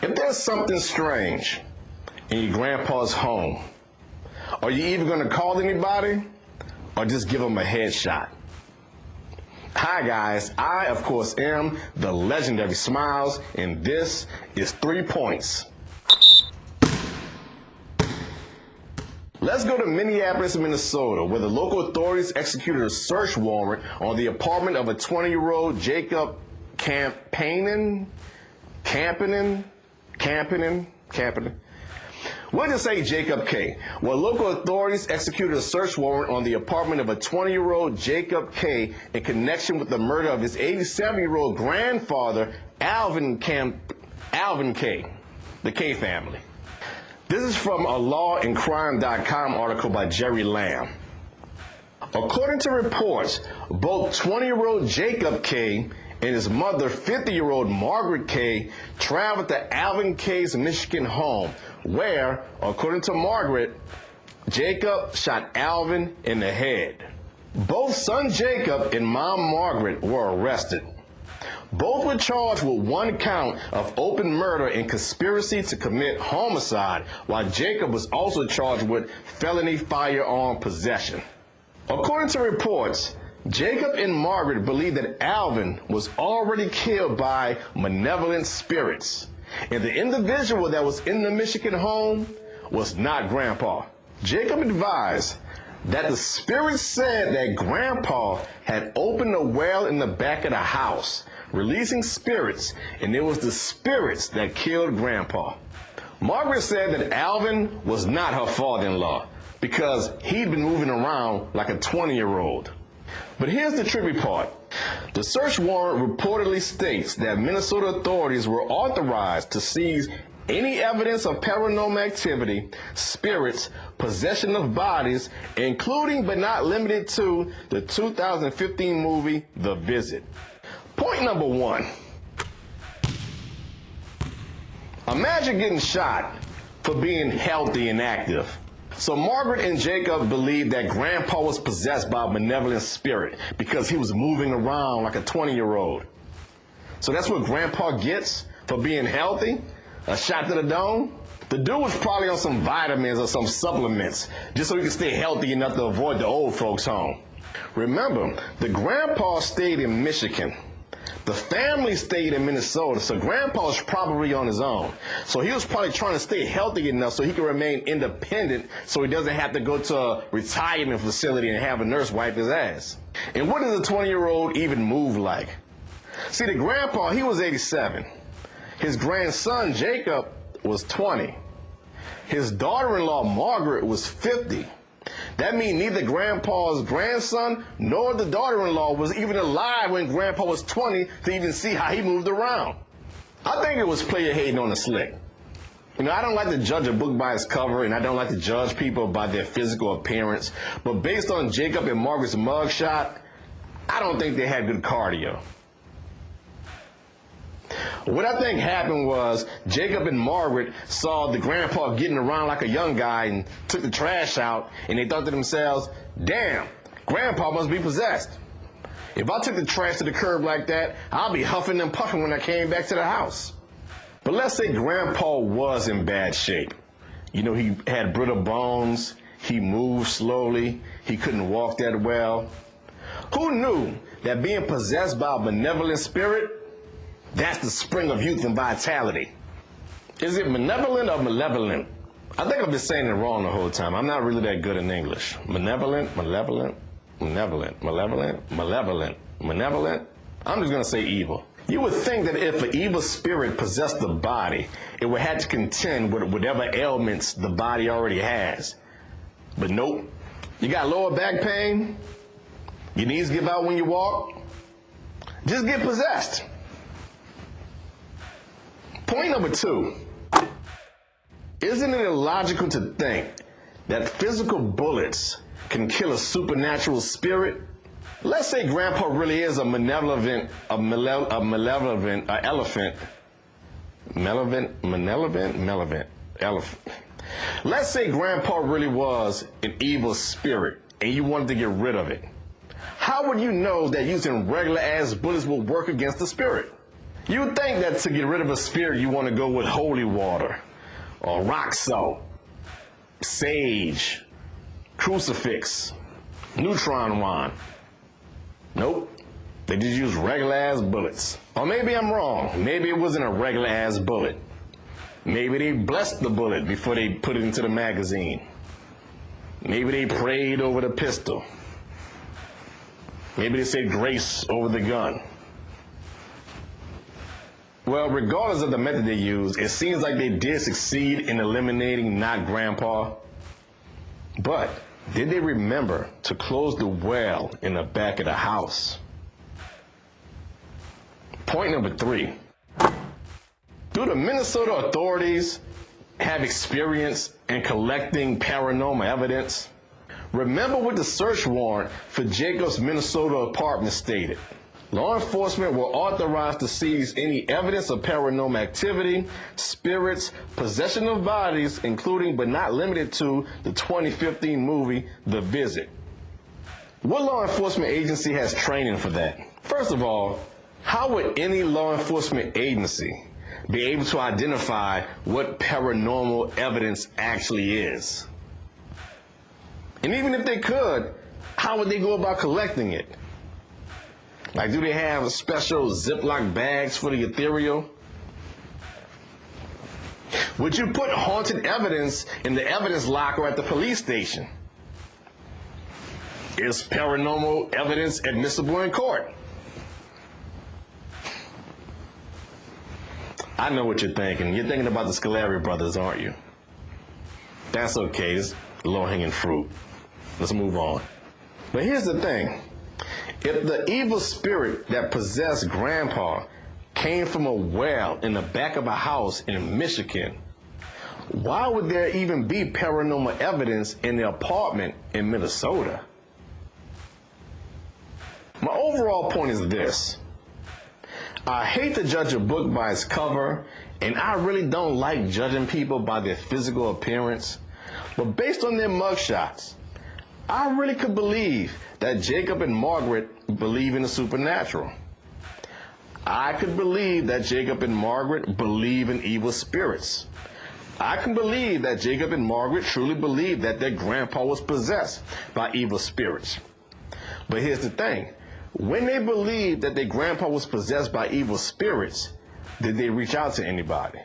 If there's something strange in your grandpa's home, are you even going to call anybody or just give him a headshot? Hi guys, I of course am the legendary SMYLZ, and this is 3 Points. Let's go to Minneapolis, Minnesota, where the local authorities executed a search warrant on the apartment of a 20-year-old Jacob Kempainen. We'll just say Jacob K. Well, local authorities executed a search warrant on the apartment of a 20-year-old Jacob K. in connection with the murder of his 87-year-old grandfather, Alvin K. The K family. This is from a lawandcrime.com article by Jerry Lamb. According to reports, both 20-year-old Jacob K. and his mother, 50-year-old Margaret K., traveled to Alvin K.'s Michigan home, where, according to Margaret, Jacob shot Alvin in the head. Both son Jacob and mom Margaret were arrested. Both were charged with 1 count of open murder and conspiracy to commit homicide, while Jacob was also charged with felony firearm possession. According to reports, Jacob and Margaret believed that Alvin was already killed by malevolent spirits, and the individual that was in the Michigan home was not Grandpa. Jacob advised that the spirits said that Grandpa had opened a well in the back of the house, releasing spirits, and it was the spirits that killed Grandpa. Margaret said that Alvin was not her father-in-law because he'd been moving around like a 20-year-old. But here's the tricky part. The search warrant reportedly states that Minnesota authorities were authorized to seize any evidence of paranormal activity, spirits, possession of bodies, including but not limited to the 2015 movie, The Visit. Point number 1. Imagine getting shot for being healthy and active. So Margaret and Jacob believed that Grandpa was possessed by a malevolent spirit because he was moving around like a 20-year-old. So that's what Grandpa gets for being healthy? A shot to the dome? The dude was probably on some vitamins or some supplements just so he could stay healthy enough to avoid the old folks' home. Remember, the Grandpa stayed in Michigan. The family stayed in Minnesota, so Grandpa was probably on his own. So he was probably trying to stay healthy enough so he could remain independent so he doesn't have to go to a retirement facility and have a nurse wipe his ass. And what does a 20-year-old even move like? See, the Grandpa, he was 87. His grandson, Jacob, was 20. His daughter-in-law, Margaret, was 50. That means neither Grandpa's grandson nor the daughter-in-law was even alive when Grandpa was 20 to even see how he moved around. I think it was player hating on the slick. You know, I don't like to judge a book by its cover, and I don't like to judge people by their physical appearance, but based on Jacob and Margaret's mugshot, I don't think they had good cardio. What I think happened was Jacob and Margaret saw the Grandpa getting around like a young guy and took the trash out, and they thought to themselves, damn, Grandpa must be possessed. If I took the trash to the curb like that, I'll be huffing and puffing when I came back to the house. But let's say Grandpa was in bad shape. You know, he had brittle bones, he moved slowly, he couldn't walk that well. Who knew that being possessed by a benevolent spirit, that's the spring of youth and vitality? Is it benevolent or malevolent? I think I've been saying it wrong the whole time. I'm not really that good in English. Benevolent, malevolent, malevolent, malevolent, malevolent, malevolent. I'm just going to say evil. You would think that if an evil spirit possessed the body, it would have to contend with whatever ailments the body already has. But nope. You got lower back pain? Your knees give out when you walk? Just get possessed. Point number 2. Isn't it illogical to think that physical bullets can kill a supernatural spirit? Let's say Grandpa really is a malevolent elephant. Let's say Grandpa really was an evil spirit and you wanted to get rid of it. How would you know that using regular ass bullets will work against the spirit? You would think that to get rid of a spirit, you want to go with holy water, or rock salt, sage, crucifix, neutron wand. Nope. They just use regular ass bullets. Or maybe I'm wrong. Maybe it wasn't a regular ass bullet. Maybe they blessed the bullet before they put it into the magazine. Maybe they prayed over the pistol. Maybe they said grace over the gun. Well, regardless of the method they used, it seems like they did succeed in eliminating not Grandpa. But did they remember to close the well in the back of the house? Point number 3. Do the Minnesota authorities have experience in collecting paranormal evidence? Remember what the search warrant for Jacob's Minnesota apartment stated. Law enforcement were authorized to seize any evidence of paranormal activity, spirits, possession of bodies, including but not limited to the 2015 movie, The Visit. What law enforcement agency has training for that? First of all, how would any law enforcement agency be able to identify what paranormal evidence actually is? And even if they could, how would they go about collecting it? Like, do they have special Ziploc bags for the ethereal? Would you put haunted evidence in the evidence locker at the police station? Is paranormal evidence admissible in court? I know what you're thinking. You're thinking about the Scolari brothers, aren't you? That's okay. It's low-hanging fruit. Let's move on. But here's the thing. If the evil spirit that possessed Grandpa came from a well in the back of a house in Michigan, why would there even be paranormal evidence in the apartment in Minnesota? My overall point is this. I hate to judge a book by its cover, and I really don't like judging people by their physical appearance, but based on their mugshots, I really could believe that Jacob and Margaret believe in the supernatural. I could believe that Jacob and Margaret believe in evil spirits. I can believe that Jacob and Margaret truly believe that their grandpa was possessed by evil spirits. But here's the thing. When they believed that their grandpa was possessed by evil spirits, did they reach out to anybody?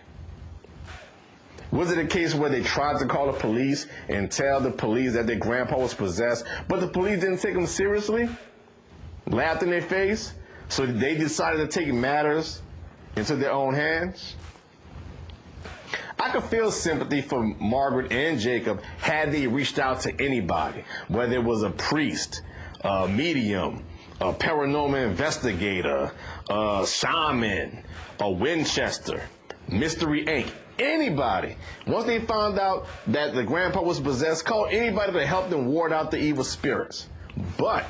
Was it a case where they tried to call the police and tell the police that their grandpa was possessed, but the police didn't take them seriously? Laughed in their face? So they decided to take matters into their own hands? I could feel sympathy for Margaret and Jacob had they reached out to anybody, whether it was a priest, a medium, a paranormal investigator, a shaman, a Winchester, Mystery Inc., anybody. Once they found out that the grandpa was possessed, called anybody to help them ward out the evil spirits. But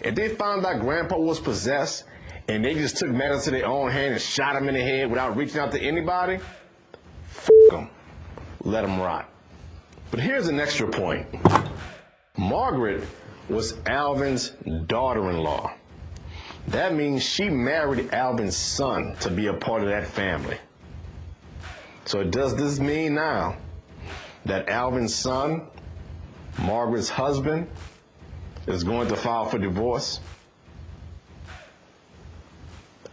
if they found out grandpa was possessed and they just took matters to their own hand and shot him in the head without reaching out to anybody, f*** them. Let them rot. But here's an extra point. Margaret was Alvin's daughter-in-law. That means she married Alvin's son to be a part of that family. So does this mean now that Alvin's son, Margaret's husband, is going to file for divorce?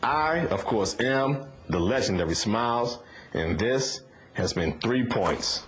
I, of course, am the legendary SMYLZ, and this has been 3 Points.